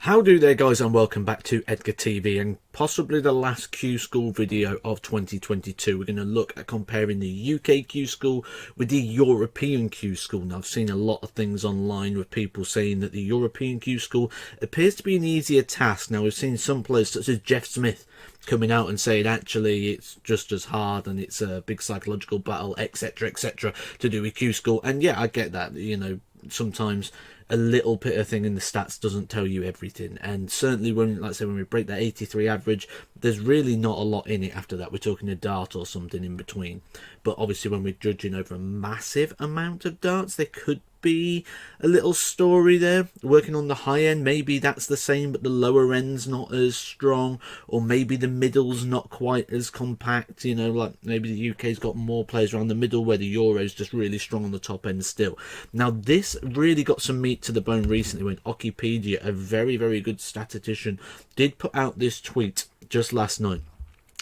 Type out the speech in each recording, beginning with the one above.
How do there, guys, and welcome back to Edgar TV and possibly the last Q School video of 2022. We're going to look at comparing the UK Q School with the European Q School. Now, I've seen a lot of things online with people saying that the European Q School appears to be an easier task. Now, we've seen some players such as Jeff Smith coming out and saying actually it's just as hard and it's a big psychological battle, etc, etc, to do with Q School. And yeah, I get that, you know, sometimes a little bit of thing in the stats doesn't tell you everything, and certainly when, like I say, when we break that 83 average, there's really not a lot in it after that. We're talking a dart or something in between, but obviously when we're judging over a massive amount of darts, there could be a little story there. Working on the high end, maybe that's the same, but the lower end's not as strong, or maybe the middle's not quite as compact, you know, like maybe the UK's got more players around the middle where the Euro's just really strong on the top end still. Now, this really got some meat to the bone recently when Wikipedia, a very, very good statistician, did put out this tweet just last night.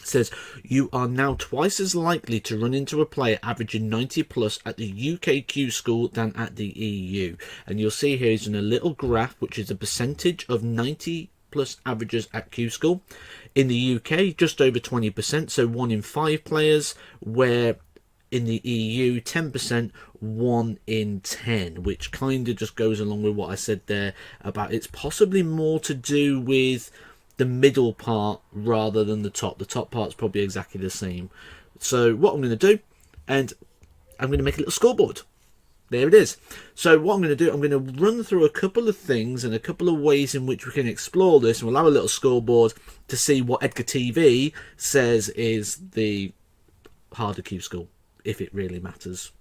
Says, you are now twice as likely to run into a player averaging 90 plus at the UK Q School than at the EU. And you'll see here is in a little graph, which is a percentage of 90 plus averages at Q School. In the UK, just over 20%, so 1 in 5 players, where in the EU, 10%, 1 in 10, which kind of just goes along with what I said there about it's possibly more to do with the middle part rather than the top. The top part's probably exactly the same. So what I'm going to do, and I'm going to make a little scoreboard. There it is. So what I'm going to do, I'm going to run through a couple of things and a couple of ways in which we can explore this, and we'll have a little scoreboard to see what Edgar TV says is the harder Q School, if it really matters.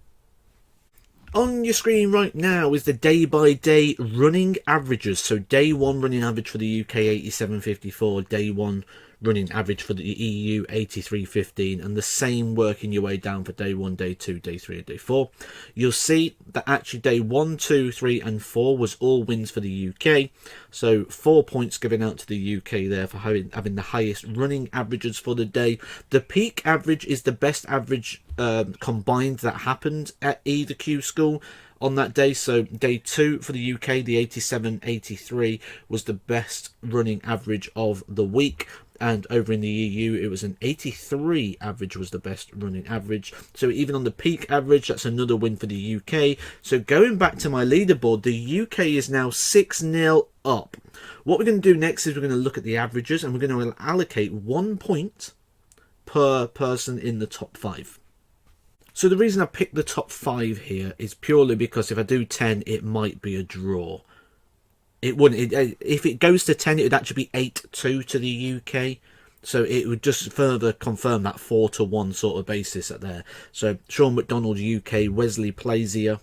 On your screen right now is the day-by-day running averages. So day 1 running average for the UK 87.54, day 1 running average for the EU 83.15, and the same working your way down for day 1, day 2, day 3 and day 4. You'll see that actually day 1, 2, 3 and 4 was all wins for the UK. So 4 points given out to the UK there for having the highest running averages for the day. The peak average is the best average combined that happened at either Q School on that day. So day 2 for the UK, the 87.83 was the best running average of the week, and over in the EU it was an 83 average was the best running average. So even on the peak average, that's another win for the UK. So going back to my leaderboard, the UK is now 6-0 up. What we're going to do next is we're going to look at the averages, and we're going to allocate 1 point per person in the top 5. So the reason I picked the top 5 here is purely because if I do 10, it might be a draw. It wouldn't. If it goes to 10, it would actually be 8-2 to the UK. So it would just further confirm that 4-1 sort of basis at there. So Sean McDonald, UK, Wesley Plazier,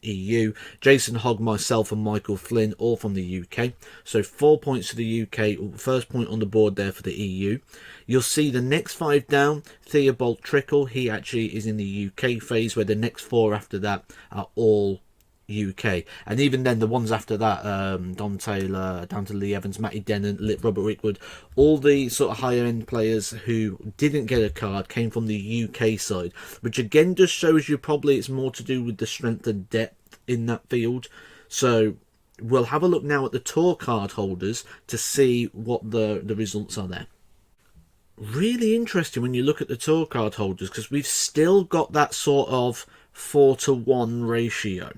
EU, Jason Hogg, myself and Michael Flynn, all from the UK. So 4 points to the UK, first point on the board there for the EU. You'll see the next 5 down, Theobald Trickle, he actually is in the UK phase, where the next 4 after that are all UK. And even then, the ones after that, Don Taylor, down to Lee Evans, Matty Denon, Robert Wickwood, all the sort of higher end players who didn't get a card came from the UK side, which again just shows you probably it's more to do with the strength and depth in that field. So we'll have a look now at the tour card holders to see what the results are there. Really interesting when you look at the tour card holders, because we've still got that sort of 4-1 ratio,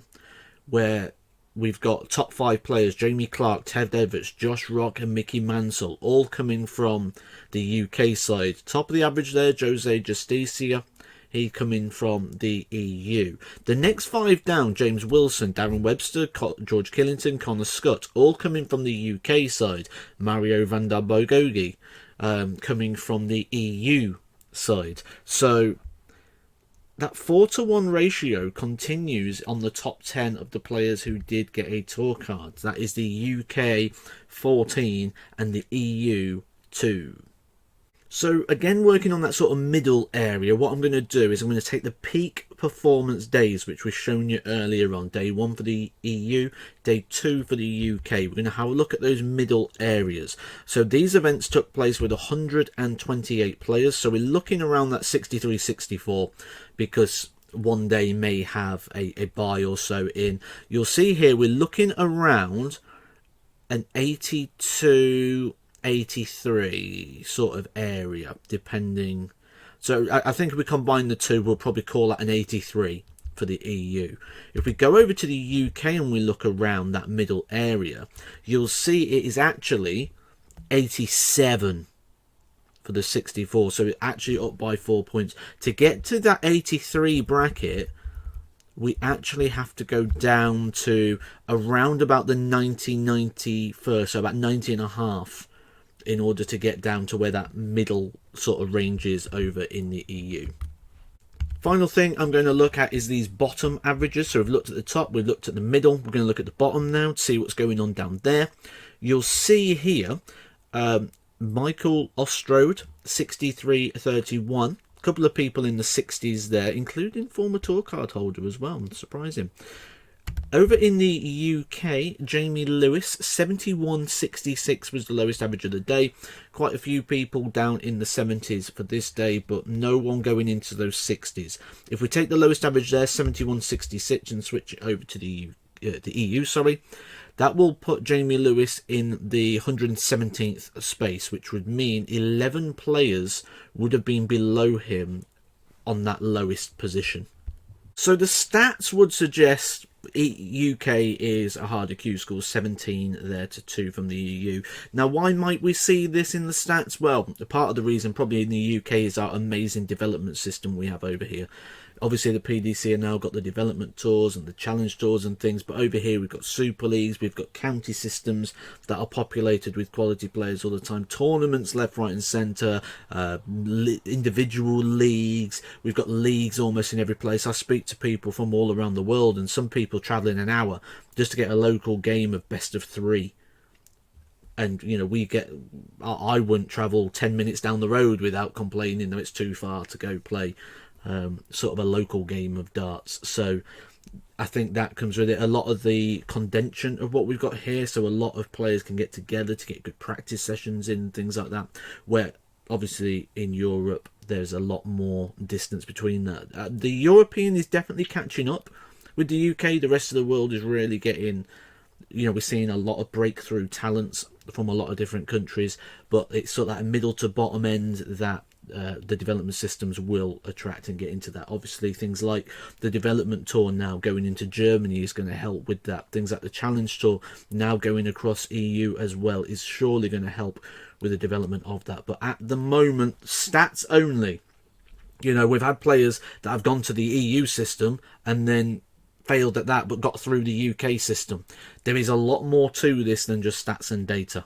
where we've got top 5 players, Jamie Clark, Ted Everts, Josh Rock and Mickey Mansell, all coming from the UK side. Top of the average there, Jose Justicia, he coming from the EU. The next 5 down, James Wilson, Darren Webster, George Killington, Connor Scott, all coming from the UK side. Mario van der Bogogi coming from the EU side. So that 4-1 ratio continues on the top 10 of the players who did get a tour card. That is the UK 14 and the EU 2. So again, working on that sort of middle area, what I'm going to do is I'm going to take the peak performance days, which we've shown you earlier on, day 1 for the EU, day 2 for the UK. We're going to have a look at those middle areas. So these events took place with 128 players. So we're looking around that 63-64, because one day may have a bye or so in. You'll see here we're looking around an 82, 83 sort of area, depending. So I think if we combine the two, we'll probably call that an 83 for the EU. If we go over to the UK and we look around that middle area, you'll see it is actually 87 for the 64. So it's actually up by 4 points. To get to that 83 bracket, we actually have to go down to around about the 1991, so about 90.5, in order to get down to where that middle sort of range is over in the EU. Final thing I'm going to look at is these bottom averages. So we've looked at the top, we've looked at the middle, we're going to look at the bottom now to see what's going on down there. You'll see here Michael Ostrode, 63.31. A couple of people in the 60s there, including former tour card holder as well. Surprising. Over in the UK, Jamie Lewis, 71.66 was the lowest average of the day. Quite a few people down in the 70s for this day, but no one going into those 60s. If we take the lowest average there, 71.66, and switch it over to the EU, that will put Jamie Lewis in the 117th space, which would mean 11 players would have been below him on that lowest position. So the stats would suggest UK is a harder Q score, 17 there to 2 from the EU. Now, why might we see this in the stats? Well, part of the reason probably in the UK is our amazing development system we have over here. Obviously, the PDC have now got the development tours and the challenge tours and things, but over here we've got Super Leagues, we've got county systems that are populated with quality players all the time, tournaments left, right and centre, individual leagues, we've got leagues almost in every place. I speak to people from all around the world, and some people travelling an hour just to get a local game of best of 3. And, you know, I wouldn't travel 10 minutes down the road without complaining that it's too far to go play sort of a local game of darts. So I think that comes with it. A lot of the condensation of what we've got here, so a lot of players can get together to get good practice sessions in, things like that, where obviously in Europe there's a lot more distance between that. The European is definitely catching up with the UK. The rest of the world is really getting, you know, we're seeing a lot of breakthrough talents from a lot of different countries, but it's sort of that middle to bottom end that the development systems will attract and get into that. Obviously things like the development tour now going into Germany is going to help with that. Things like the challenge tour now going across EU as well is surely going to help with the development of that. But at the moment, stats only. You know, we've had players that have gone to the EU system and then failed at that but got through the UK system. There is a lot more to this than just stats and data.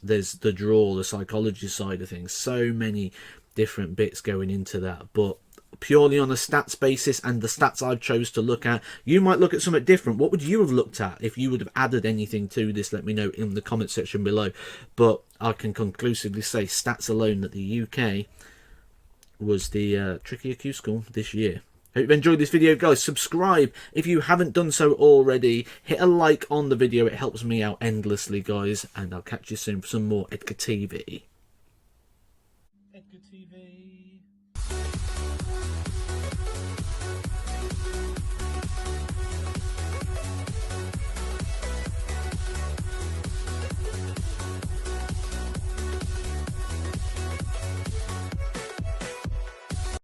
There's the draw, the psychology side of things, so many different bits going into that. But purely on a stats basis and the stats I've chose to look at, you might look at something different. What would you have looked at if you would have added anything to this? Let me know in the comment section below. But I can conclusively say stats alone that the UK was the trickier Q school this year. Hope you've enjoyed this video, guys. Subscribe if you haven't done so already. Hit a like on the video. It helps me out endlessly, guys. And I'll catch you soon for some more Edgar TV.